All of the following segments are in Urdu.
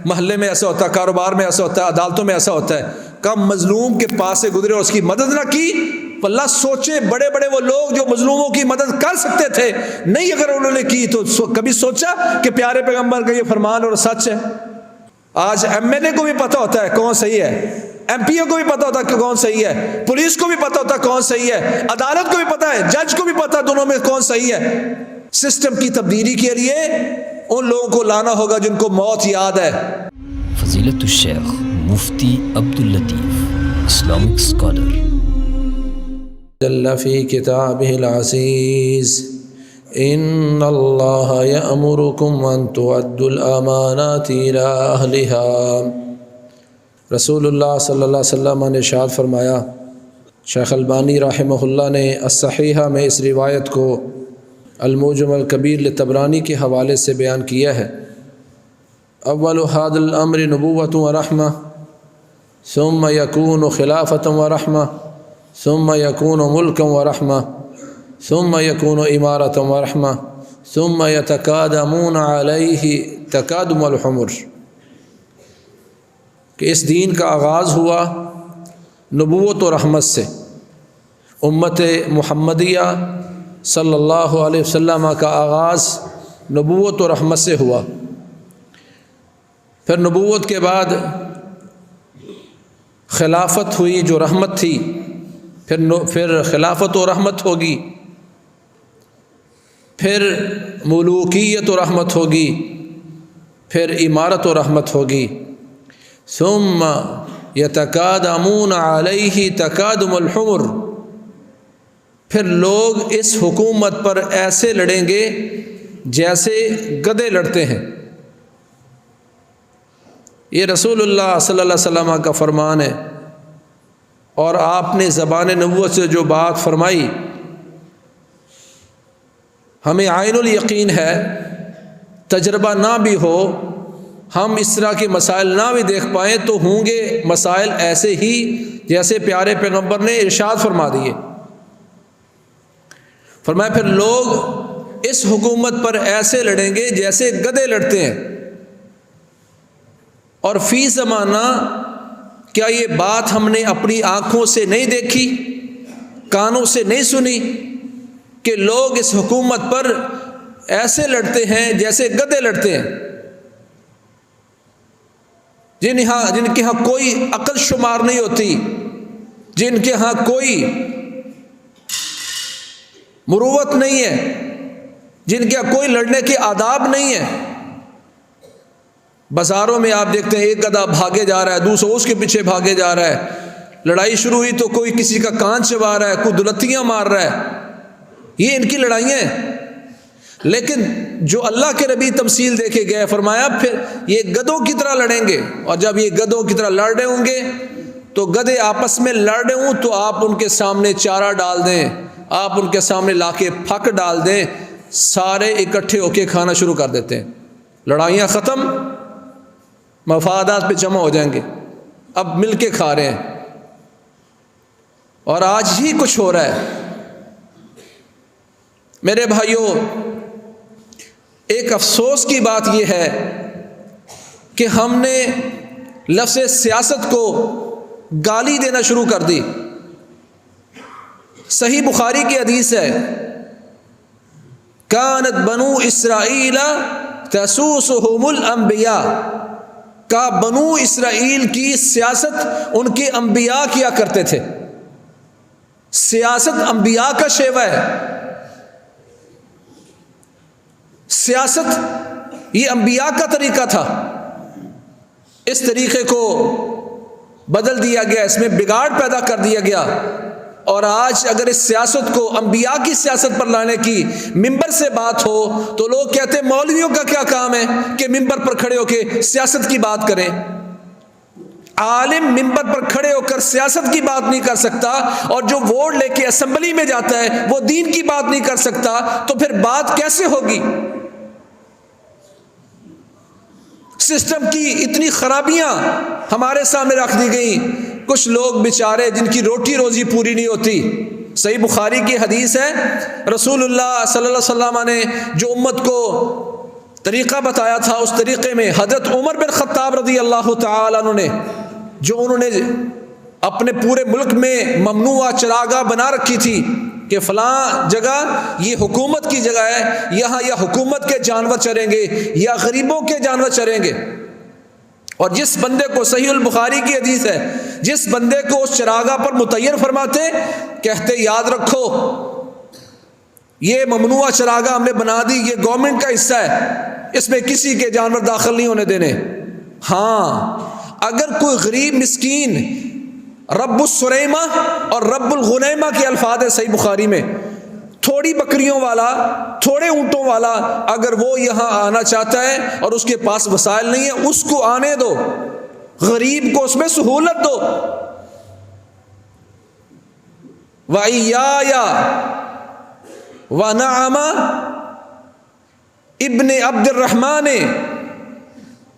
محلے میں ایسا ہوتا ہے، کاروبار میں ایسا ہوتا ہے، عدالتوں میں ایسا ہوتا ہے، کب مظلوم کے پاس سے گزرے اور اس کی مدد نہ کی؟ اللہ سوچے بڑے بڑے وہ لوگ جو مظلوموں کی مدد کر سکتے تھے، نہیں اگر انہوں نے کی تو کبھی سوچا کہ پیارے پیغمبر کا یہ فرمان اور سچ ہے؟ آج ایم ایل اے کو بھی پتہ ہوتا ہے کون صحیح ہے، ایم پی او کو بھی پتہ ہوتا ہے کہ کون صحیح ہے، پولیس کو بھی پتہ ہوتا ہے کون صحیح ہے، عدالت کو بھی پتہ ہے، جج کو بھی پتہ ہے دونوں میں کون صحیح ہے۔ سسٹم کی تبدیلی کے لیے ان لوگوں کو لانا ہوگا جن کو موت یاد ہے۔ فضیلت الشیخ مفتی عبداللطیف، اسلامک اسکالر۔ جل فی کتابہ العزیز ان اللہ یأمرکم ان تؤدوا الامانات الی اہلہا۔ رسول اللہ صلی اللہ علیہ وسلم نے ارشاد فرمایا، شیخ البانی رحمہ اللہ نے الصحیحہ میں اس روایت کو المعجم الکبیر لطبرانی کے حوالے سے بیان کیا ہے۔ اول ھذا الامر نبوۃ ورحمہ ثم یکون خلافۃ ورحمہ ثم یکون ملکا ورحمہ ثم یکون امارۃ ورحمہ ثم یتقادمون علیہ تقادم الحمر، کہ اس دین کا آغاز ہوا نبوت و رحمت سے، امت محمدیہ صلی اللہ علیہ وسلم کا آغاز نبوت و رحمت سے ہوا، پھر نبوت کے بعد خلافت ہوئی جو رحمت تھی، پھر خلافت و رحمت ہوگی، پھر ملوکیت و رحمت ہوگی، پھر امارت و رحمت ہوگی، ثم یتقادمون علیہ تقادم الحمر، پھر لوگ اس حکومت پر ایسے لڑیں گے جیسے گدھے لڑتے ہیں۔ یہ رسول اللہ صلی اللہ علیہ وسلم کا فرمان ہے، اور آپ نے زبان نبوت سے جو بات فرمائی ہمیں عین الیقین ہے، تجربہ نہ بھی ہو، ہم اس طرح کے مسائل نہ بھی دیکھ پائیں تو ہوں گے مسائل ایسے ہی جیسے پیارے پیغمبر نے ارشاد فرما دیے۔ فرمایا پھر لوگ اس حکومت پر ایسے لڑیں گے جیسے گدھے لڑتے ہیں۔ اور فی زمانہ کیا یہ بات ہم نے اپنی آنکھوں سے نہیں دیکھی، کانوں سے نہیں سنی کہ لوگ اس حکومت پر ایسے لڑتے ہیں جیسے گدھے لڑتے ہیں، جن کے ہاں کوئی عقل شمار نہیں ہوتی، جن کے ہاں کوئی مروت نہیں ہے، جن کے ہاں کوئی لڑنے کے آداب نہیں ہے۔ بازاروں میں آپ دیکھتے ہیں ایک گدھا بھاگے جا رہا ہے، دوسرا اس کے پیچھے بھاگے جا رہا ہے، لڑائی شروع ہوئی تو کوئی کسی کا کان چبا رہا ہے، کوئی دلتیاں مار رہا ہے، یہ ان کی لڑائیاں ہیں۔ لیکن جو اللہ کے نبی تمثیل دے کے گئے، فرمایا پھر یہ گدھوں کی طرح لڑیں گے، اور جب یہ گدھوں کی طرح لڑ رہے ہوں گے تو گدھے آپس میں لڑ رہے ہوں تو آپ ان کے سامنے چارہ ڈال دیں، آپ ان کے سامنے لا کے پھک ڈال دیں، سارے اکٹھے ہو کے کھانا شروع کر دیتے ہیں، لڑائیاں ختم، مفادات پہ جمع ہو جائیں گے، اب مل کے کھا رہے ہیں۔ اور آج ہی کچھ ہو رہا ہے۔ میرے بھائیوں، ایک افسوس کی بات یہ ہے کہ ہم نے لفظ سیاست کو گالی دینا شروع کر دی۔ صحیح بخاری کی حدیث ہے، کانت بنو اسرائیل تسوسہم الانبیاء، کا بنو اسرائیل کی سیاست ان کے انبیاء کیا کرتے تھے۔ سیاست انبیاء کا شیوہ ہے، سیاست یہ انبیاء کا طریقہ تھا، اس طریقے کو بدل دیا گیا، اس میں بگاڑ پیدا کر دیا گیا، اور آج اگر اس سیاست کو انبیاء کی سیاست پر لانے کی ممبر سے بات ہو تو لوگ کہتے ہیں مولویوں کا کیا کام ہے کہ ممبر پر کھڑے ہو کے سیاست کی بات کریں۔ عالم ممبر پر کھڑے ہو کر سیاست کی بات نہیں کر سکتا، اور جو ووٹ لے کے اسمبلی میں جاتا ہے وہ دین کی بات نہیں کر سکتا، تو پھر بات کیسے ہوگی؟ سسٹم کی اتنی خرابیاں ہمارے سامنے رکھ دی گئیں، کچھ لوگ بیچارے جن کی روٹی روزی پوری نہیں ہوتی۔ صحیح بخاری کی حدیث ہے، رسول اللہ صلی اللہ علیہ وسلم نے جو امت کو طریقہ بتایا تھا، اس طریقے میں حضرت عمر بن خطاب رضی اللہ تعالیٰ عنہ نے، جو انہوں نے اپنے پورے ملک میں ممنوع چراگاہ بنا رکھی تھی کہ فلاں جگہ یہ حکومت کی جگہ ہے، یہاں یا حکومت کے جانور چریں گے یا غریبوں کے جانور چریں گے. اور جس بندے کو، صحیح البخاری کی حدیث ہے، جس بندے کو اس چراگاہ پر متعین فرماتے، کہتے یاد رکھو یہ ممنوع چراگاہ ہم نے بنا دی، یہ گورنمنٹ کا حصہ ہے، اس میں کسی کے جانور داخل نہیں ہونے دینے. ہاں اگر کوئی غریب مسکین، رب السریمہ اور رب الغنیمہ کے الفاظ ہے صحیح بخاری میں، تھوڑی بکریوں والا، تھوڑے اونٹوں والا، اگر وہ یہاں آنا چاہتا ہے اور اس کے پاس وسائل نہیں ہے، اس کو آنے دو، غریب کو اس میں سہولت دو. وَإِيَّایَ وَنَعَمَ ابن عبد الرحمن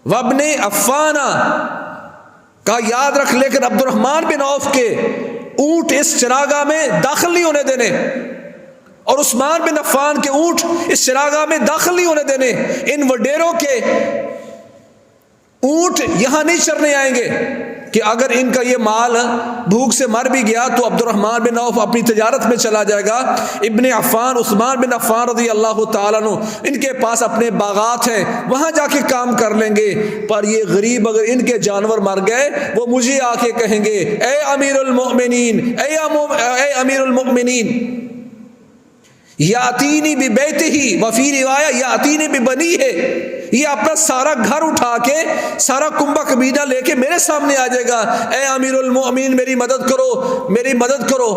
وابن عفان کا یاد رکھ، لیکن عبد الرحمن بن عوف کے اونٹ اس چراگاہ میں داخل نہیں ہونے دینے، اور عثمان بن عفان کے اونٹ اس چراگاہ میں داخل نہیں ہونے دینے. ان وڈیروں کے اونٹ یہاں نہیں چرنے آئیں گے کہ اگر ان کا یہ مال بھوک سے مر بھی گیا تو عبد الرحمن بن عوف اپنی تجارت میں چلا جائے گا. ابن عفان، عثمان بن عفان رضی اللہ تعالیٰ عنہ، ان کے پاس اپنے باغات ہیں، وہاں جا کے کام کر لیں گے. پر یہ غریب اگر ان کے جانور مر گئے، وہ مجھے آ کے کہیں گے اے امیر المؤمنین، اے امیر المؤمنین، یاتینی ببیتہ وفی روایہ یاتینی ببنیہ، یہ اپنا سارا گھر اٹھا کے، سارا کنبہ قبیلہ لے کے میرے سامنے آ جائے گا، اے امیر المؤمنین میری مدد کرو، میری مدد کرو.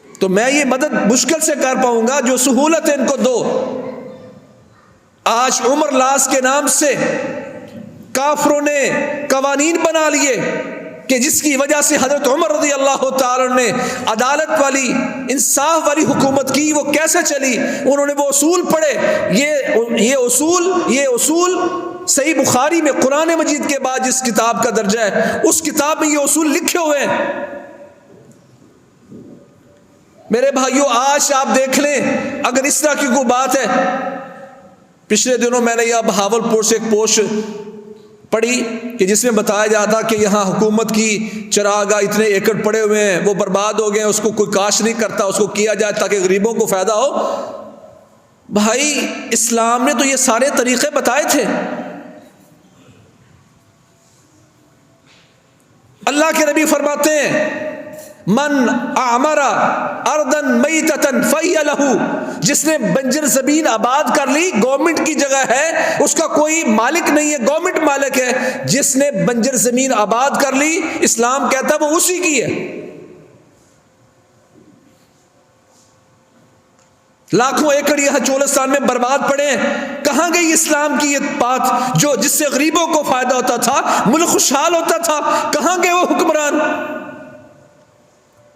تو میں یہ مدد مشکل سے کر پاؤں گا، جو سہولت ان کو دو. آج عمر لاس کے نام سے کافروں نے قوانین بنا لیے کہ جس کی وجہ سے حضرت عمر رضی اللہ تعالی نے عدالت والی، انصاف والی حکومت کی. وہ کیسے چلی؟ انہوں نے وہ اصول پڑھے. یہ اصول صحیح بخاری میں قرآن مجید کے بعد جس کتاب کا درجہ ہے، اس کتاب میں یہ اصول لکھے ہوئے ہیں. میرے بھائیوں، آج آپ دیکھ لیں، اگر اس طرح کی کوئی بات ہے، پچھلے دنوں میں نے یہ بہاولپور سے ایک پوسٹ پڑھی کہ جس میں بتایا جاتا کہ یہاں حکومت کی چراگاہ اتنے ایکڑ پڑے ہوئے ہیں، وہ برباد ہو گئے ہیں، اس کو کوئی کاشت نہیں کرتا، اس کو کیا جائے تاکہ غریبوں کو فائدہ ہو. بھائی اسلام نے تو یہ سارے طریقے بتائے تھے. اللہ کے نبی فرماتے ہیں من اعمر ارضا میتۃ فہی لہ، جس نے بنجر زمین آباد کر لی، گورنمنٹ کی جگہ ہے، اس کا کوئی مالک نہیں ہے، گورنمنٹ مالک ہے. جس نے بنجر زمین آباد کر لی، اسلام کہتا ہے وہ اسی کی ہے. لاکھوں ایکڑ یہاں چولستان میں برباد پڑے ہیں. کہاں گئی اسلام کی یہ بات جو جس سے غریبوں کو فائدہ ہوتا تھا، ملک خوشحال ہوتا تھا؟ کہاں گئے وہ حکمران؟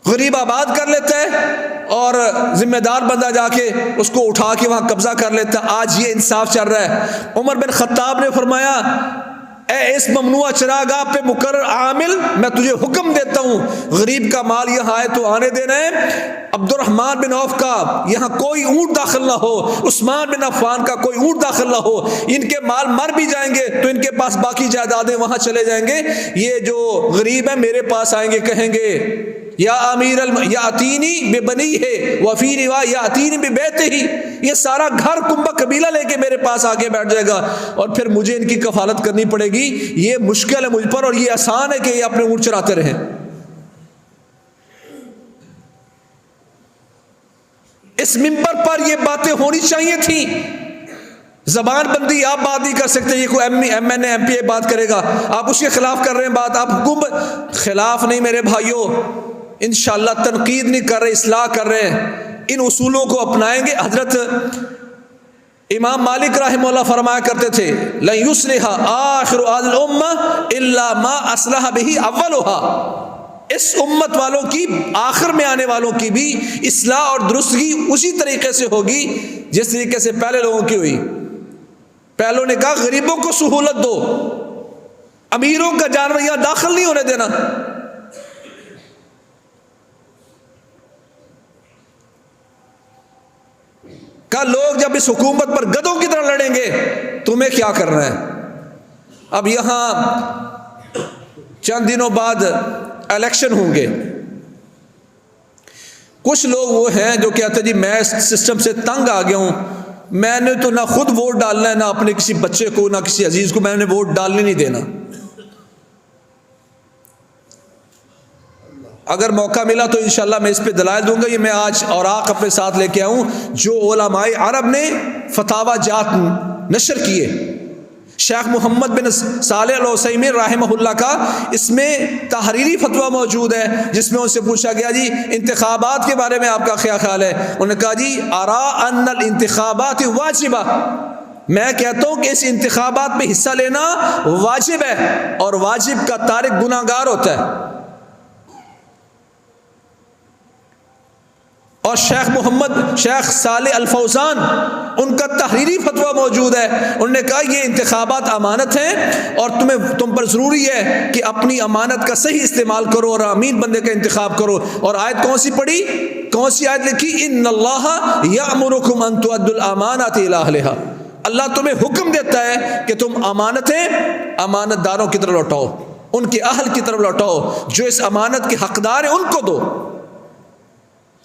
غریب آباد کر لیتا ہے اور ذمہ دار بندہ جا کے اس کو اٹھا کے وہاں قبضہ کر لیتا ہے. آج یہ انصاف چل رہا ہے. عمر بن خطاب نے فرمایا اے اس ممنوع چراگاہ پہ مقرر عامل، میں تجھے حکم دیتا ہوں، غریب کا مال یہاں آئے تو آنے دینا ہے. عبد الرحمن بن عوف کا یہاں کوئی اونٹ داخل نہ ہو، عثمان بن عفان کا کوئی اونٹ داخل نہ ہو. ان کے مال مر بھی جائیں گے تو ان کے پاس باقی جائیدادیں وہاں چلے جائیں گے. یہ جو غریب ہیں میرے پاس آئیں گے، کہیں گے یا امیر یاتینی ببنیہ وفی روایہ یاتینی ببیتہ، یہ سارا گھر کنبہ قبیلہ لے کے میرے پاس آ کے بیٹھ جائے گا اور پھر مجھے ان کی کفالت کرنی پڑے گی. یہ مشکل ہے مجھ پر، اور یہ آسان ہے کہ یہ اپنے اونٹ چراتے رہیں. اس منبر پر یہ باتیں ہونی چاہیے تھیں. زبان بندی آپ بات نہیں کر سکتے. یہ کوئی M N A M P A بات کرے گا، آپ اس کے خلاف کر رہے ہیں بات، آپ حکومت خلاف نہیں. میرے بھائیوں انشاءاللہ تنقید نہیں کر رہے، اصلاح کر رہے ہیں. ان اصولوں کو اپنائیں گے. حضرت امام مالک رحمہ اللہ فرمایا کرتے تھے لن یصلح آخر هذه الامه الا ما اصلح به اولها، اس امت والوں کی، آخر میں آنے والوں کی بھی اصلاح اور درستگی اسی طریقے سے ہوگی جس طریقے سے پہلے لوگوں کی ہوئی. پہلوں نے کہا غریبوں کو سہولت دو، امیروں کا جانور یہاں داخل نہیں ہونے دینا. کل لوگ جب اس حکومت پر گدھوں کی طرح لڑیں گے تمہیں کیا کرنا ہے؟ اب یہاں چند دنوں بعد الیکشن ہوں گے. کچھ لوگ وہ ہیں جو کہتے ہیں جی میں اس سسٹم سے تنگ آ گیا ہوں, میں نے تو نہ خود ووٹ ڈالنا ہے, نہ اپنے کسی بچے کو, نہ کسی عزیز کو میں نے ووٹ ڈالنے نہیں دینا. اگر موقع ملا تو انشاءاللہ میں اس پہ دلائل دوں گا. یہ میں آج اوراق اپنے ساتھ لے کے آؤں جو علماء عرب نے فتاوی جات نشر کیے. شیخ محمد بن صالح العثیمین رحمہ اللہ کا اس میں تحریری فتویٰ موجود ہے, جس میں ان سے پوچھا گیا جی انتخابات کے بارے میں آپ کا کیا خیال ہے؟ انہوں نے کہا جی ارا ان الانتخابات واجبہ, میں کہتا ہوں کہ اس انتخابات میں حصہ لینا واجب ہے, اور واجب کا تارک گناہ گار ہوتا ہے. اور شیخ صالح الفوزان ان کا تحریری فتویٰ موجود ہے. انہوں نے کہا یہ انتخابات امانت ہیں اور تم پر ضروری ہے کہ اپنی امانت کا صحیح استعمال کرو اور امین بندے کا انتخاب کرو. اور آیت کون سی پڑھی, کون سی آیت لکھی؟ ان اللہ یأمرکم ان تؤدوا الامانات الی اہلھا, اللہ تمہیں حکم دیتا ہے کہ تم امانتیں امانت داروں کی طرف لوٹاؤ, ان کے اہل کی طرف لوٹاؤ, جو اس امانت کے حقدار ہیں ان کو دو.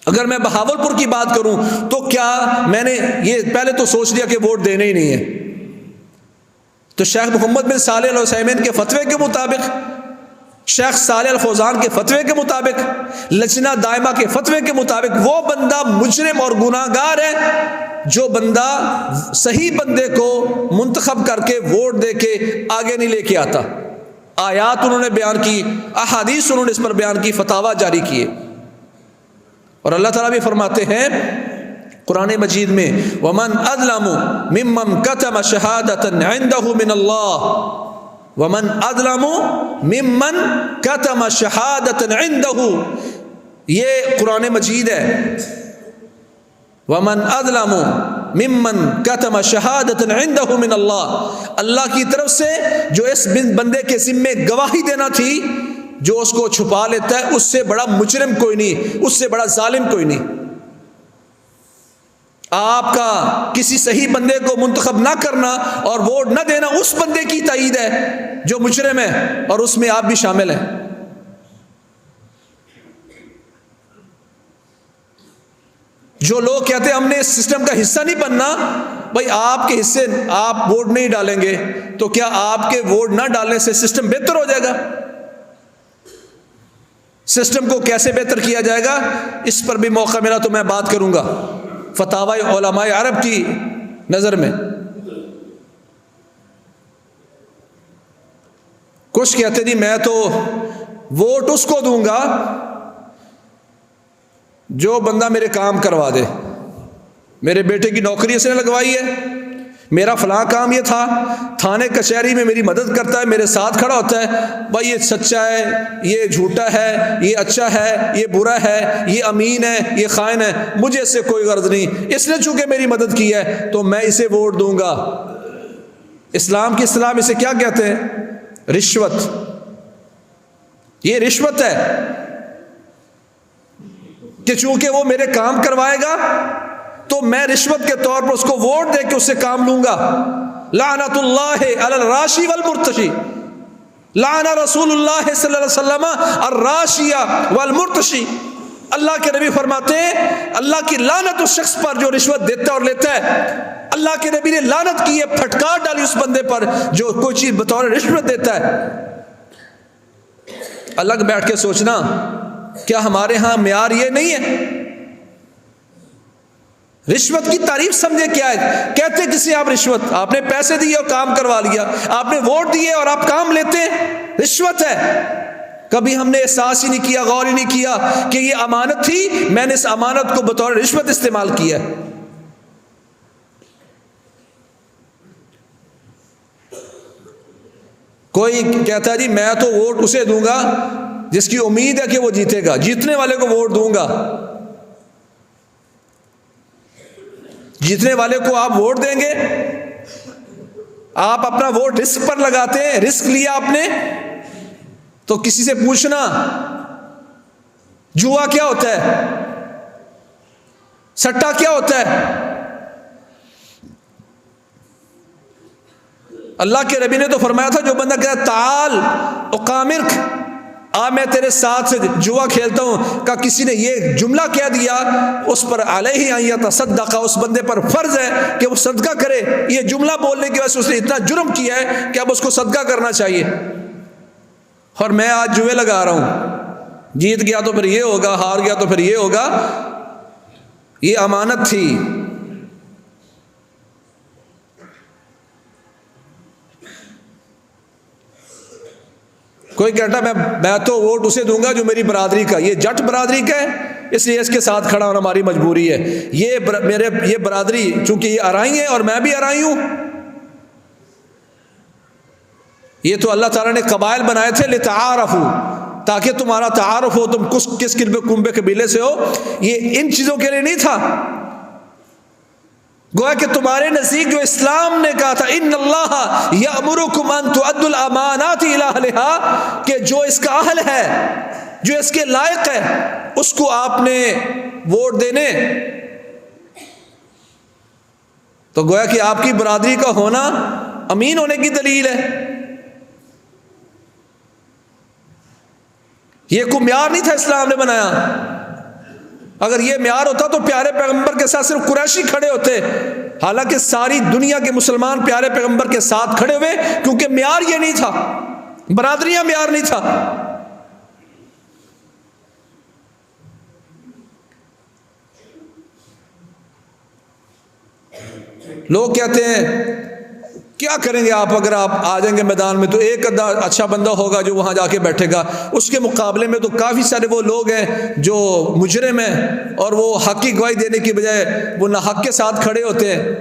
اگر میں بہاولپور کی بات کروں تو کیا میں نے یہ پہلے تو سوچ لیا کہ ووٹ دینے ہی نہیں ہے, تو شیخ محمد بن صالح العثیمین کے فتوے کے مطابق, شیخ صالح الفوزان کے فتوے کے مطابق, لجنہ دائمہ کے فتوے کے مطابق وہ بندہ مجرم اور گناہ گار ہے جو بندہ صحیح بندے کو منتخب کر کے ووٹ دے کے آگے نہیں لے کے آتا. آیات انہوں نے بیان کی, احادیث انہوں نے اس پر بیان کی, فتاوی جاری کیے. اور اللہ تعالیٰ بھی فرماتے ہیں قرآن مجید میں وَمَنْ أَظْلَمُ مِمَّنْ كَتَمَ شَهَادَةً عِنْدَهُ مِنَ اللَّهِ وَمَنْ أَظْلَمُ مِمَّنْ كَتَمَ شَهَادَةً عِنْدَهُ, یہ قرآن مجید ہے. وَمَنْ أَظْلَمُ مِمَّنْ كَتَمَ شَهَادَةً عِنْدَهُ مِنَ اللَّهِ, اللہ کی طرف سے جو اس بندے کے ذمے گواہی دینا تھی جو اس کو چھپا لیتا ہے, اس سے بڑا مجرم کوئی نہیں, اس سے بڑا ظالم کوئی نہیں. آپ کا کسی صحیح بندے کو منتخب نہ کرنا اور ووٹ نہ دینا اس بندے کی تائید ہے جو مجرم ہے, اور اس میں آپ بھی شامل ہیں. جو لوگ کہتے ہیں ہم نے اس سسٹم کا حصہ نہیں بننا, بھائی آپ کے حصے آپ ووٹ نہیں ڈالیں گے تو کیا آپ کے ووٹ نہ ڈالنے سے سسٹم بہتر ہو جائے گا؟ سسٹم کو کیسے بہتر کیا جائے گا اس پر بھی موقع ملا تو میں بات کروں گا فتاوی علماء عرب کی نظر میں. کچھ کہتے نہیں میں تو ووٹ اس کو دوں گا جو بندہ میرے کام کروا دے, میرے بیٹے کی نوکری اس نے لگوائی ہے, میرا فلاں کام یہ تھا, تھانے کچہری میں میری مدد کرتا ہے, میرے ساتھ کھڑا ہوتا ہے, بھائی یہ سچا ہے, یہ جھوٹا ہے, یہ اچھا ہے, یہ برا ہے, یہ امین ہے, یہ خائن ہے, مجھے اس سے کوئی غرض نہیں, اس نے چونکہ میری مدد کی ہے تو میں اسے ووٹ دوں گا. اسلام کی اصطلاح میں اسے کیا کہتے ہیں؟ رشوت. یہ رشوت ہے کہ چونکہ وہ میرے کام کروائے گا تو میں رشوت کے طور پر اس کو ووٹ دے کے اس سے کام لوں گا. لعنت اللہ علی الراشی والمرتشی, لعن رسول اللہ صلی اللہ علیہ وسلم الراشی والمرتشی. اللہ کے نبی فرماتے ہیں اللہ کی لعنت اس شخص پر جو رشوت دیتا ہے اور لیتا ہے. اللہ کے نبی نے لعنت کی ہے, پھٹکار ڈالی اس بندے پر جو کوئی چیز بطور رشوت دیتا ہے. الگ بیٹھ کے سوچنا کیا ہمارے ہاں معیار یہ نہیں ہے؟ رشوت کی تعریف سمجھے کیا ہے؟ کہتے کسی آپ رشوت, آپ نے پیسے دیے اور کام کروا لیا, آپ نے ووٹ دیے اور آپ کام لیتے ہیں, رشوت ہے. کبھی ہم نے احساس ہی نہیں کیا, غور ہی نہیں کیا کہ یہ امانت تھی, میں نے اس امانت کو بطور رشوت استعمال کیا. کوئی کہتا ہے جی میں تو ووٹ اسے دوں گا جس کی امید ہے کہ وہ جیتے گا, جیتنے والے کو ووٹ دوں گا. جیتنے والے کو آپ ووٹ دیں گے, آپ اپنا ووٹ رسک پر لگاتے ہیں, رسک لیا آپ نے تو کسی سے پوچھنا جوا کیا ہوتا ہے, سٹا کیا ہوتا ہے, اللہ کے نبی نے تو فرمایا تھا جو بندہ کہتا تعال اقامرک، میں تیرے ساتھ سے جوا کھیلتا ہوں، کا کسی نے یہ جملہ کہہ دیا اس پر علیہ ان یتصدق، اس بندے پر فرض ہے کہ وہ صدقہ کرے، یہ جملہ بولنے کی وجہ سے اس نے اتنا جرم کیا ہے کہ اب اس کو صدقہ کرنا چاہیے۔ اور میں آج جوئے لگا رہا ہوں، جیت گیا تو پھر یہ ہوگا، ہار گیا تو پھر یہ ہوگا، یہ امانت تھی۔ کوئی کہتا میں تو ووٹ اسے دوں گا جو میری برادری کا، یہ جٹ برادری کا ہے اس لیے اس کے ساتھ کھڑا ہونا ہماری مجبوری ہے، یہ برادری چونکہ یہ ارائی ہے اور میں بھی ارائی ہوں، یہ تو اللہ تعالیٰ نے قبائل بنائے تھے لتعارفوا، تاکہ تمہارا تعارف ہو تم کس کنبے قبیلے سے ہو، یہ ان چیزوں کے لیے نہیں تھا۔ گویا کہ تمہارے نزدیک جو اسلام نے کہا تھا ان اللہ یأمرکم ان تؤدوا الامانات الی اہلھا، کہ جو اس کا اہل ہے، جو اس کے لائق ہے، اس کو آپ نے ووٹ دینے، تو گویا کہ آپ کی برادری کا ہونا امین ہونے کی دلیل ہے۔ یہ کوئی معیار نہیں تھا اسلام نے بنایا، اگر یہ معیار ہوتا تو پیارے پیغمبر کے ساتھ صرف قریشی کھڑے ہوتے، حالانکہ ساری دنیا کے مسلمان پیارے پیغمبر کے ساتھ کھڑے ہوئے، کیونکہ معیار یہ نہیں تھا، برادریاں معیار نہیں تھا۔ لوگ کہتے ہیں کیا کریں گے آپ اگر آپ آ جائیں گے میدان میں تو ایک آدھا اچھا بندہ ہوگا جو وہاں جا کے بیٹھے گا، اس کے مقابلے میں تو کافی سارے وہ لوگ ہیں جو مجرم ہیں اور وہ حق کی گواہی دینے کی بجائے وہ ناحق کے ساتھ کھڑے ہوتے ہیں۔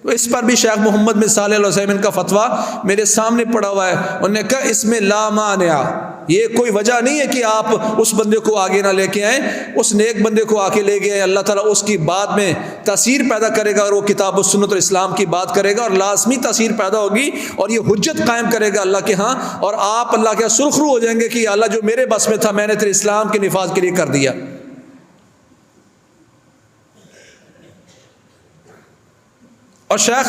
تو اس پر بھی شیخ محمد بن صالح العثیمین کا فتویٰ میرے سامنے پڑا ہوا ہے، انہوں نے کہا اس میں لا مانع، یہ کوئی وجہ نہیں ہے کہ آپ اس بندے کو آگے نہ لے کے آئیں، اس نیک بندے کو آ کے لے گئے، اللہ تعالیٰ اس کی بات میں تاثیر پیدا کرے گا اور وہ کتاب و سنت اور اسلام کی بات کرے گا اور لازمی تاثیر پیدا ہوگی اور یہ حجت قائم کرے گا اللہ کے ہاں، اور آپ اللہ کے سرخ رو ہو جائیں گے کہ اللہ جو میرے بس میں تھا میں نے تیرے اسلام کے نفاذ کے لیے کر دیا۔ اور شیخ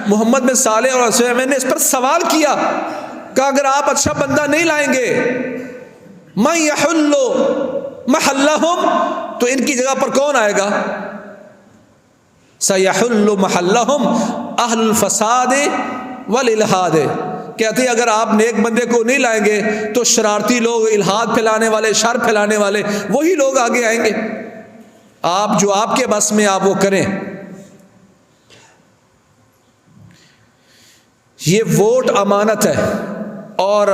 محمد بن صالح اور عثیمین نے اس پر سوال کیا کہ اگر آپ اچھا بندہ نہیں لائیں گے من یحل محلہم، تو ان کی جگہ پر کون آئے گا؟ سیحل محلہم اہل الفساد والالحاد، کہتے ہیں اگر آپ نیک بندے کو نہیں لائیں گے تو شرارتی لوگ، الحاد پھیلانے والے، شر پھیلانے والے وہی لوگ آگے آئیں گے۔ آپ جو آپ کے بس میں آپ وہ کریں۔ یہ ووٹ امانت ہے، اور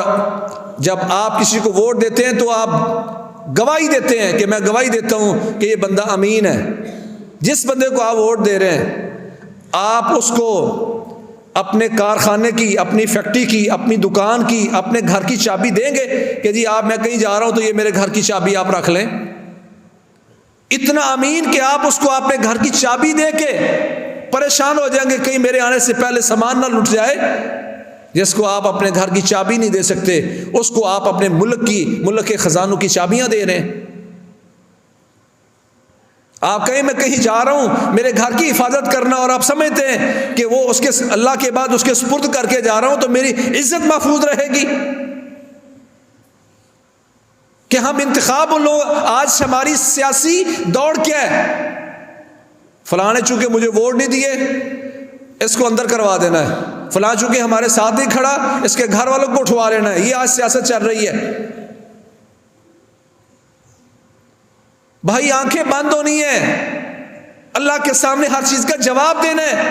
جب آپ کسی کو ووٹ دیتے ہیں تو آپ گواہی دیتے ہیں کہ میں گواہی دیتا ہوں کہ یہ بندہ امین ہے۔ جس بندے کو آپ ووٹ دے رہے ہیں آپ اس کو اپنے کارخانے کی، اپنی فیکٹری کی، اپنی دکان کی، اپنے گھر کی چابی دیں گے کہ جی آپ میں کہیں جا رہا ہوں تو یہ میرے گھر کی چابی آپ رکھ لیں؟ اتنا امین کہ آپ اس کو اپنے گھر کی چابی دے کے پریشان ہو جائیں گے کہیں میرے آنے سے پہلے سامان نہ لٹ جائے؟ جس کو آپ اپنے گھر کی چابی نہیں دے سکتے اس کو آپ اپنے ملک کے خزانوں کی چابیاں دے رہے ہیں۔ آپ کہیں میں کہیں جا رہا ہوں میرے گھر کی حفاظت کرنا، اور آپ سمجھتے ہیں کہ وہ اس کے اللہ کے بعد اس کے سپرد کر کے جا رہا ہوں تو میری عزت محفوظ رہے گی۔ کہ ہم انتخاب لوگ آج ہماری سیاسی دوڑ کیا ہے؟ فلاں نے چونکہ مجھے ووٹ نہیں دیے اس کو اندر کروا دینا ہے، فلاں چونکہ ہمارے ساتھ نہیں کھڑا اس کے گھر والوں کو اٹھوا لینا ہے۔ یہ آج سیاست چل رہی ہے۔ بھائی آنکھیں بند ہونی ہیں، اللہ کے سامنے ہر چیز کا جواب دینا ہے،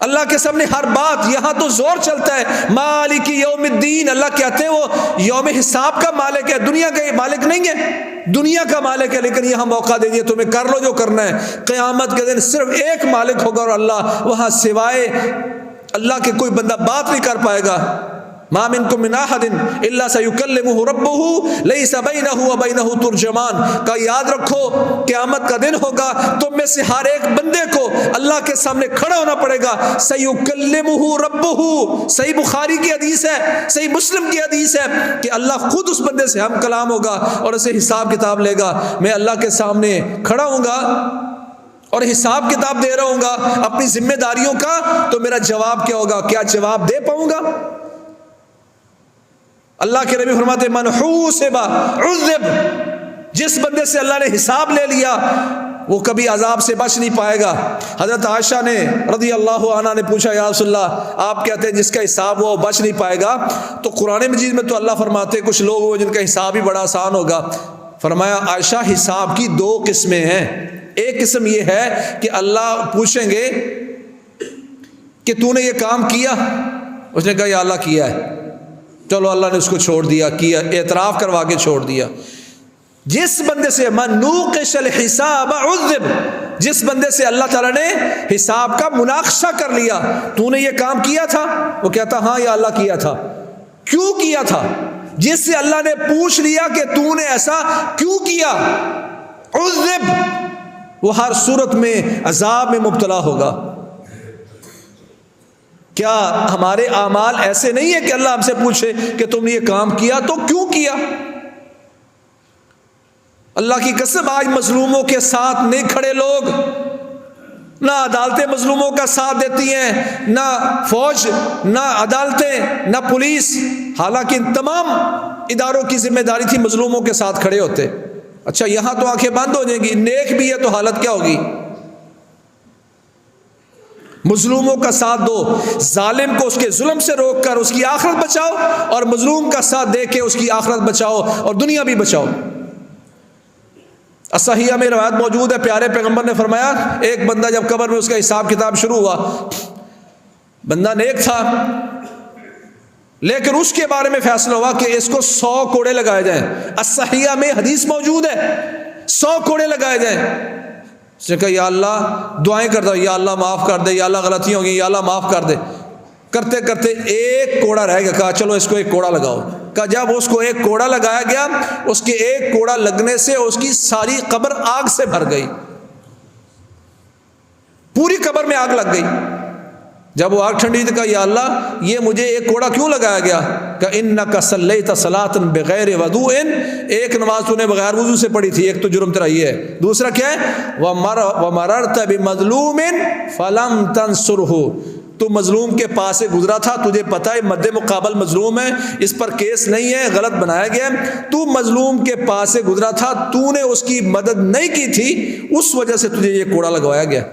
اللہ کے سامنے ہر بات۔ یہاں تو زور چلتا ہے مالک یوم الدین، اللہ کہتے ہیں وہ یوم حساب کا مالک ہے، دنیا کا مالک نہیں ہے، دنیا کا مالک ہے، لیکن یہاں موقع دے دیا تمہیں کر لو جو کرنا ہے۔ قیامت کے دن صرف ایک مالک ہوگا اور اللہ، وہاں سوائے اللہ کے کوئی بندہ بات نہیں کر پائے گا۔ ما منکم من احد الا سیکلمہ ربہ لیس بینہ وبینہ ترجمان، کا یاد رکھو قیامت کا دن ہوگا، تم میں سے ہر ایک بندے کو اللہ کے سامنے کھڑا ہونا پڑے گا۔ سیکلمہ ربہ، صحیح بخاری کی حدیث ہے، صحیح مسلم کی حدیث ہے کہ اللہ خود اس بندے سے ہم کلام ہوگا اور اسے حساب کتاب لے گا۔ میں اللہ کے سامنے کھڑا ہوں گا اور حساب کتاب دے رہا ہوں گا اپنی ذمہ داریوں کا، تو میرا جواب کیا ہوگا؟ کیا جواب دے پاؤں گا؟ اللہ کے نبی فرماتے من حوسب عذب، جس بندے سے اللہ نے حساب لے لیا وہ کبھی عذاب سے بچ نہیں پائے گا۔ حضرت عائشہ نے رضی اللہ عنہا نے پوچھا یا رسول اللہ آپ کہتے ہیں جس کا حساب ہوا وہ بچ نہیں پائے گا، تو قرآن مجید میں تو اللہ فرماتے کچھ لوگ وہ جن کا حساب ہی بڑا آسان ہوگا۔ فرمایا عائشہ حساب کی دو قسمیں ہیں، ایک قسم یہ ہے کہ اللہ پوچھیں گے کہ تو نے یہ کام کیا، اس نے کہا یا اللہ کیا ہے، چلو اللہ نے اس کو چھوڑ دیا، کیا، اعتراف کروا کے چھوڑ دیا۔ جس بندے سے من نوقش الحساب عذب، جس بندے سے اللہ تعالیٰ نے حساب کا مناقشہ کر لیا، تو نے یہ کام کیا تھا، وہ کہتا ہاں یا اللہ کیا تھا، کیوں کیا تھا؟ جس سے اللہ نے پوچھ لیا کہ تو نے ایسا کیوں کیا، عذب، وہ ہر صورت میں عذاب میں مبتلا ہوگا۔ کیا ہمارے اعمال ایسے نہیں ہیں کہ اللہ ہم سے پوچھے کہ تم نے یہ کام کیا تو کیوں کیا؟ اللہ کی قسم آج مظلوموں کے ساتھ نہیں کھڑے لوگ، نہ عدالتیں مظلوموں کا ساتھ دیتی ہیں، نہ فوج، نہ عدالتیں، نہ پولیس، حالانکہ ان تمام اداروں کی ذمہ داری تھی مظلوموں کے ساتھ کھڑے ہوتے۔ اچھا یہاں تو آنکھیں بند ہو جائیں گی، نیک بھی ہے تو حالت کیا ہوگی؟ مظلوموں کا ساتھ دو، ظالم کو اس کے ظلم سے روک کر اس کی آخرت بچاؤ، اور مظلوم کا ساتھ دے کے اس کی آخرت بچاؤ اور دنیا بھی بچاؤ۔ صحیحہ میں روایت موجود ہے، پیارے پیغمبر نے فرمایا ایک بندہ جب قبر میں اس کا حساب کتاب شروع ہوا، بندہ نیک تھا لیکن اس کے بارے میں فیصلہ ہوا کہ اس کو 100 کوڑے لگائے جائیں۔ صحیحہ میں حدیث موجود ہے 100 کوڑے لگائے جائیں۔ اس نے کہا یا اللہ دعائیں کرتا یا اللہ معاف کر دے، یا اللہ غلطیاں ہو گئی، یا اللہ معاف کر دے۔ کرتے کرتے ایک کوڑا رہ گیا، کہا چلو اس کو ایک کوڑا لگاؤ۔ کہا جب اس کو ایک کوڑا لگایا گیا، اس کے ایک کوڑا لگنے سے اس کی ساری قبر آگ سے بھر گئی، پوری قبر میں آگ لگ گئی۔ جب وہ آگ ٹھنڈی تو کہا یا اللہ یہ مجھے ایک کوڑا کیوں لگایا گیا؟ کہ انک صلیت صلاۃ بغیر وضوء، ایک نماز تو نے بغیر وضو سے پڑھی تھی، ایک تو جرم تیرا یہ ہے، دوسرا کیا ہے ومررت بمظلوم فلم تنصرہ، تو مظلوم کے پاس سے گزرا تھا، تجھے پتہ ہے مد مقابل مظلوم ہے، اس پر کیس نہیں ہے، غلط بنایا گیا، تو مظلوم کے پاس سے گزرا تھا، تو نے اس کی مدد نہیں کی تھی، اس وجہ سے تجھے یہ کوڑا لگوایا گیا۔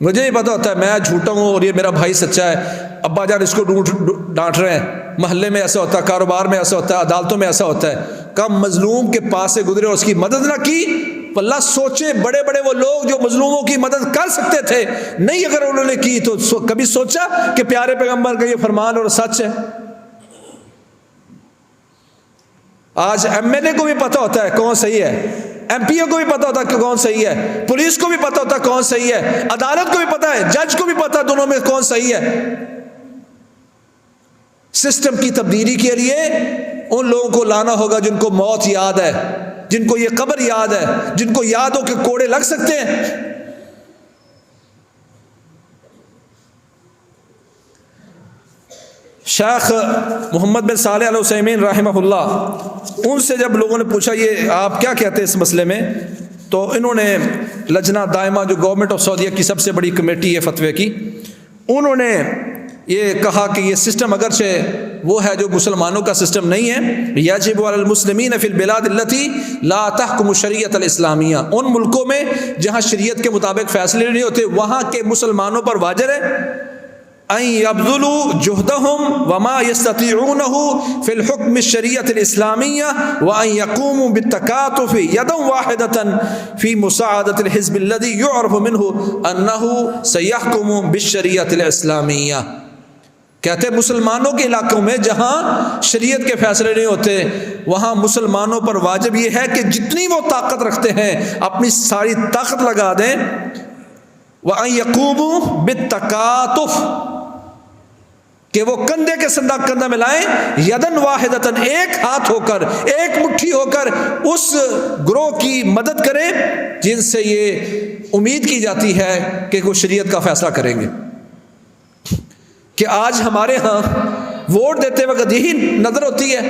مجھے ہی پتا ہوتا ہے میں جھوٹا ہوں اور یہ میرا بھائی سچا ہے، ابا جان اس کو ڈانٹ رہے ہیں، محلے میں ایسا ہوتا ہے، کاروبار میں ایسا ہوتا ہے، عدالتوں میں ایسا ہوتا ہے۔ کب مظلوم کے پاس سے گزرے اور اس کی مدد نہ کی، اللہ سوچے بڑے بڑے وہ لوگ جو مظلوموں کی مدد کر سکتے تھے، نہیں اگر انہوں نے کی تو کبھی سوچا کہ پیارے پیغمبر کا یہ فرمان اور سچ ہے؟ آج ایم ایل اے کو بھی پتا ہوتا ہے کون صحیح ہے، ایم پی او کو بھی پتا ہوتا ہے کہ کون صحیح ہے، پولیس کو بھی پتا ہوتا ہے کون صحیح ہے، عدالت کو بھی پتا ہے، جج کو بھی پتا ہے دونوں میں کون صحیح ہے۔ سسٹم کی تبدیلی کے لیے ان لوگوں کو لانا ہوگا جن کو موت یاد ہے، جن کو یہ قبر یاد ہے، جن کو یاد ہو کہ کوڑے لگ سکتے ہیں۔ شیخ محمد بن صالح العثیمین رحمہ اللہ، ان سے جب لوگوں نے پوچھا یہ آپ کیا کہتے ہیں اس مسئلے میں، تو انہوں نے لجنہ دائمہ جو گورنمنٹ آف سعودیہ کی سب سے بڑی کمیٹی ہے فتوے کی، انہوں نے یہ کہا کہ یہ سسٹم اگرچہ وہ ہے جو مسلمانوں کا سسٹم نہیں ہے، یجب علی المسلمین فی البلاد التی لا تحکم الشریعۃ الاسلامیہ، ان ملکوں میں جہاں شریعت کے مطابق فیصلے نہیں ہوتے وہاں کے مسلمانوں پر واجب ہے ان یبذلوا جہدہم وما یستطیعونہ فی الحکم الشریعۃ الاسلامیہ وان یقوموا بالتکاتف یدا واحدۃ فی مساعدۃ الحزب الذی یعرف منہ انہ سیحکم بالشریعۃ الاسلامیہ۔ کہتے ہیں مسلمانوں کے علاقوں میں جہاں شریعت کے فیصلے نہیں ہوتے وہاں مسلمانوں پر واجب یہ ہے کہ جتنی وہ طاقت رکھتے ہیں اپنی ساری طاقت لگا دیں، وَأَن يَقُومُوا بِالتَّكَاتُفِ، کہ وہ کندھے کے سندھ کندھا ملائیں، یدن واحدتن، ایک ہاتھ ہو کر، ایک مٹھی ہو کر اس گروہ کی مدد کریں جن سے یہ امید کی جاتی ہے کہ وہ شریعت کا فیصلہ کریں گے۔ کہ آج ہمارے ہاں ووٹ دیتے وقت یہی نظر ہوتی ہے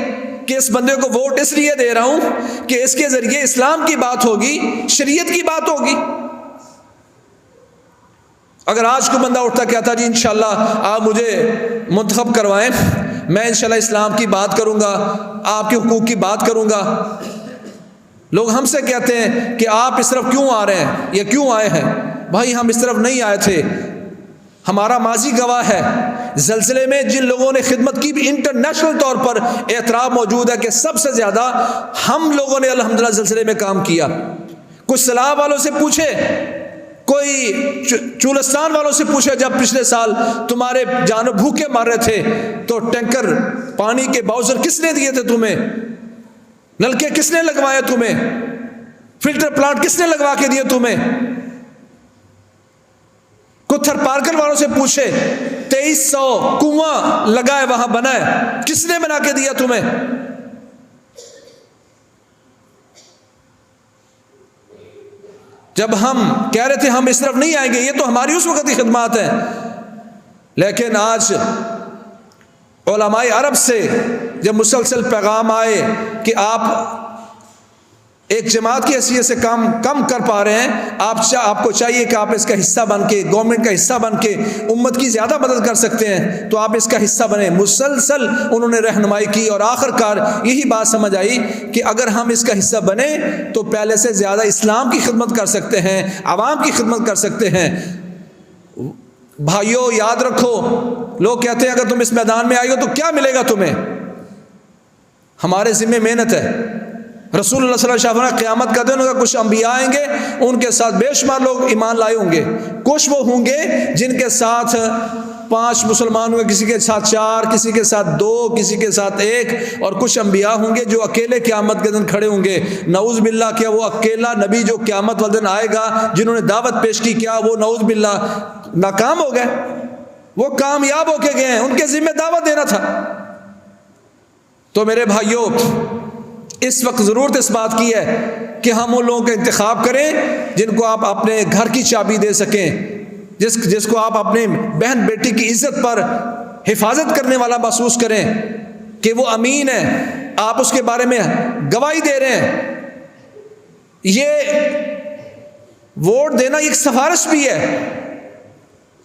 کہ اس بندے کو ووٹ اس لیے دے رہا ہوں کہ اس کے ذریعے اسلام کی بات ہوگی، شریعت کی بات ہوگی۔ اگر آج کو بندہ اٹھتا کہتا جی انشاءاللہ آپ مجھے منتخب کروائیں، میں انشاءاللہ اسلام کی بات کروں گا، آپ کے حقوق کی بات کروں گا، لوگ ہم سے کہتے ہیں کہ آپ اس طرف کیوں آ رہے ہیں یا کیوں آئے ہیں؟ بھائی ہم اس طرف نہیں آئے تھے، ہمارا ماضی گواہ ہے۔ زلزلے میں جن لوگوں نے خدمت کی بھی انٹرنیشنل طور پر اعتراف موجود ہے کہ سب سے زیادہ ہم لوگوں نے الحمدللہ زلزلے میں کام کیا۔ کچھ سیلاب والوں سے پوچھے، کوئی چولستان والوں سے پوچھے، جب پچھلے سال تمہارے جانور بھوکے مر رہے تھے تو ٹینکر پانی کے باؤزر کس نے دیے تھے تمہیں؟ نلکے کس نے لگوائے تمہیں؟ فلٹر پلانٹ کس نے لگوا کے دیے تمہیں؟ کتھر پارکر والوں سے پوچھے، 2300 کنواں لگائے وہاں بنا ہے، کس نے بنا کے دیا تمہیں؟ جب ہم کہہ رہے تھے ہم اس طرف نہیں آئیں گے، یہ تو ہماری اس وقت کی خدمات ہیں، لیکن آج علماء عرب سے جب مسلسل پیغام آئے کہ آپ ایک جماعت کی حیثیت سے کام کم کر پا رہے ہیں، آپ کو چاہیے کہ آپ اس کا حصہ بن کے، گورنمنٹ کا حصہ بن کے امت کی زیادہ مدد کر سکتے ہیں تو آپ اس کا حصہ بنیں۔ مسلسل انہوں نے رہنمائی کی اور آخر کار یہی بات سمجھ آئی کہ اگر ہم اس کا حصہ بنیں تو پہلے سے زیادہ اسلام کی خدمت کر سکتے ہیں، عوام کی خدمت کر سکتے ہیں۔ بھائیو یاد رکھو، لوگ کہتے ہیں اگر تم اس میدان میں آئی ہو تو کیا ملے گا تمہیں؟ ہمارے ذمہ محنت ہے۔ رسول اللہ صلی اللہ علیہ وسلم قیامت کا دن ہوگا، کچھ انبیاء آئیں گے، ان کے ساتھ بے شمار لوگ ایمان لائے ہوں گے، کچھ وہ ہوں گے جن کے ساتھ 5 مسلمان ہوئے، کسی کے ساتھ 4، کسی کے ساتھ 2، کسی کے ساتھ 1، اور کچھ انبیاء ہوں گے جو اکیلے قیامت کے دن کھڑے ہوں گے۔ نعوذ باللہ، کیا وہ اکیلا نبی جو قیامت والے دن آئے گا، جنہوں نے دعوت پیش کی، کیا وہ نعوذ باللہ ناکام ہو گئے؟ وہ کامیاب ہو کے گئے ہیں، ان کے ذمہ دعوت دینا تھا۔ تو میرے بھائیوں، اس وقت ضرورت اس بات کی ہے کہ ہم ان لوگوں کا انتخاب کریں جن کو آپ اپنے گھر کی چابی دے سکیں، جس کو آپ اپنے بہن بیٹی کی عزت پر حفاظت کرنے والا محسوس کریں کہ وہ امین ہے، آپ اس کے بارے میں گواہی دے رہے ہیں۔ یہ ووٹ دینا ایک سفارش بھی ہے،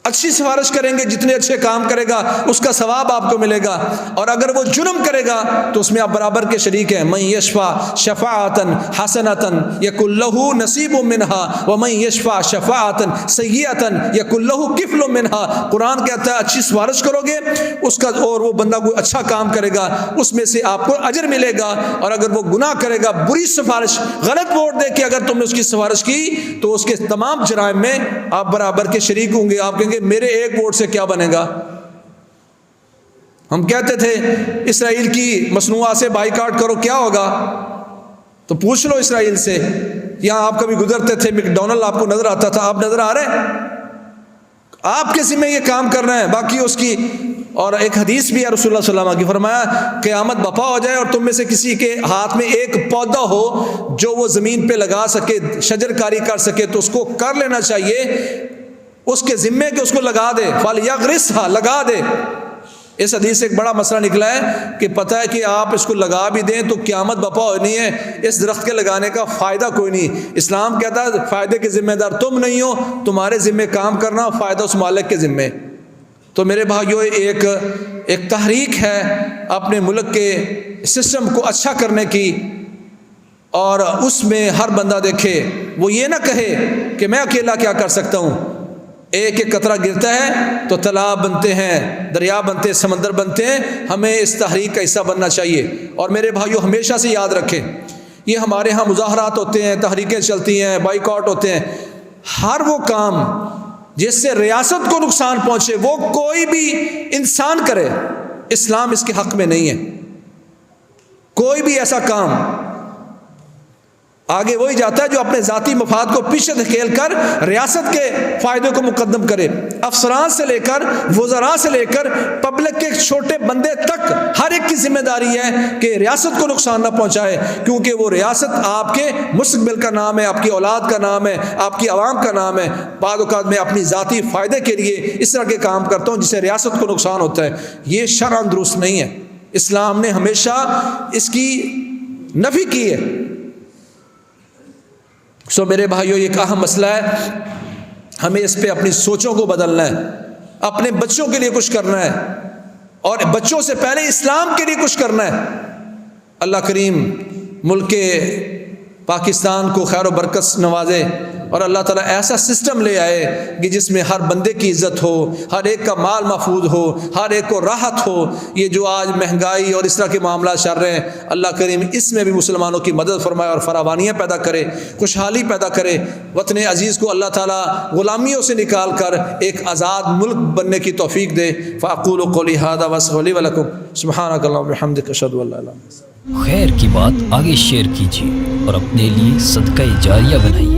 اچھی سفارش کریں گے، جتنے اچھے کام کرے گا اس کا ثواب آپ کو ملے گا، اور اگر وہ جرم کرے گا تو اس میں آپ برابر کے شریک ہیں۔ من یشفع شفاعۃ حسنۃ یکن لہ نصیب منها ومن یشفع شفاعۃ سیئۃ یکن لہ کفل منها۔ قرآن کہتا ہے اچھی سفارش کرو گے اس کا، اور وہ بندہ کوئی اچھا کام کرے گا اس میں سے آپ کو اجر ملے گا، اور اگر وہ گناہ کرے گا، بری سفارش، غلط ووٹ دے کے اگر تم نے اس کی سفارش کی تو اس کے تمام جرائم میں آپ برابر کے شریک ہوں گے۔ آپ کہیں گے میرے ایک ووٹ سے کیا بنے گا؟ ہم کہتے تھے اسرائیل کی مصنوعات سے بائیکاٹ کرو، کیا ہوگا؟ تو پوچھ لو اسرائیل سے، یہاں آپ کبھی گزرتے تھے، میکڈونلڈ آپ کو نظر آتا تھا، آپ نظر آ رہے ہیں؟ آپ کے ذمہ یہ کام کرنا ہے، باقی اس کی۔ اور ایک حدیث بھی ہے رسول اللہ صلی اللہ علیہ وسلم کی، فرمایا قیامت بپا ہو جائے اور تم میں سے کسی کے ہاتھ میں ایک پودا ہو جو وہ زمین پہ لگا سکے، شجر کاری کر سکے، تو اس کو کر لینا چاہیے، اس کے ذمے کہ اس کو لگا دے، فَلْيَغْرِسْهَا، لگا دے۔ اس حدیث سے ایک بڑا مسئلہ نکلا ہے کہ پتہ ہے کہ آپ اس کو لگا بھی دیں تو قیامت بپا ہونی ہے، اس درخت کے لگانے کا فائدہ کوئی نہیں۔ اسلام کہتا ہے فائدے کے ذمہ دار تم نہیں ہو، تمہارے ذمہ کام کرنا، فائدہ اس مالک کے ذمہ۔ تو میرے بھائیو، ایک تحریک ہے اپنے ملک کے سسٹم کو اچھا کرنے کی، اور اس میں ہر بندہ دیکھے، وہ یہ نہ کہے کہ میں اکیلا کیا کر سکتا ہوں۔ ایک ایک قطرہ گرتا ہے تو تالاب بنتے ہیں، دریا بنتے ہیں، سمندر بنتے ہیں۔ ہمیں اس تحریک کا حصہ بننا چاہیے۔ اور میرے بھائیو، ہمیشہ سے یاد رکھیں، یہ ہمارے ہاں مظاہرات ہوتے ہیں، تحریکیں چلتی ہیں، بائیکاٹ ہوتے ہیں، ہر وہ کام جس سے ریاست کو نقصان پہنچے، وہ کوئی بھی انسان کرے، اسلام اس کے حق میں نہیں ہے۔ کوئی بھی ایسا کام آگے وہی جاتا ہے جو اپنے ذاتی مفاد کو پیچھے دھکیل کر ریاست کے فائدے کو مقدم کرے۔ افسران سے لے کر وزراء سے لے کر پبلک کے چھوٹے بندے تک ہر ایک کی ذمہ داری ہے کہ ریاست کو نقصان نہ پہنچائے، کیونکہ وہ ریاست آپ کے مستقبل کا نام ہے، آپ کی اولاد کا نام ہے، آپ کی عوام کا نام ہے۔ بعض اوقات میں اپنی ذاتی فائدے کے لیے اس طرح کے کام کرتا ہوں جس سے ریاست کو نقصان ہوتا ہے، یہ شرعاً درست نہیں ہے۔ اسلام نے ہمیشہ اس کی نفی کی ہے. سو میرے بھائیوں یہ ایک اہم مسئلہ ہے، ہمیں اس پہ اپنی سوچوں کو بدلنا ہے، اپنے بچوں کے لیے کچھ کرنا ہے، اور بچوں سے پہلے اسلام کے لیے کچھ کرنا ہے. اللہ کریم ملک پاکستان کو خیر و برکت سے نوازے، اور اللہ تعالیٰ ایسا سسٹم لے آئے کہ جس میں ہر بندے کی عزت ہو، ہر ایک کا مال محفوظ ہو، ہر ایک کو راحت ہو. یہ جو آج مہنگائی اور اس طرح کے معاملات چل رہے ہیں، اللہ کریم اس میں بھی مسلمانوں کی مدد فرمائے اور فراوانیاں پیدا کرے، خوشحالی پیدا کرے. وطن عزیز کو اللہ تعالیٰ غلامیوں سے نکال کر ایک آزاد ملک بننے کی توفیق دے. فاقول قولی ھذا واستغفر لی ولکم سبحانک اللہم وبحمدک اشہد ان لا الہ الا انت. خیر کی بات آگے شیئر کیجیے اور اپنے لیے صدقہ جاریہ بنائیے.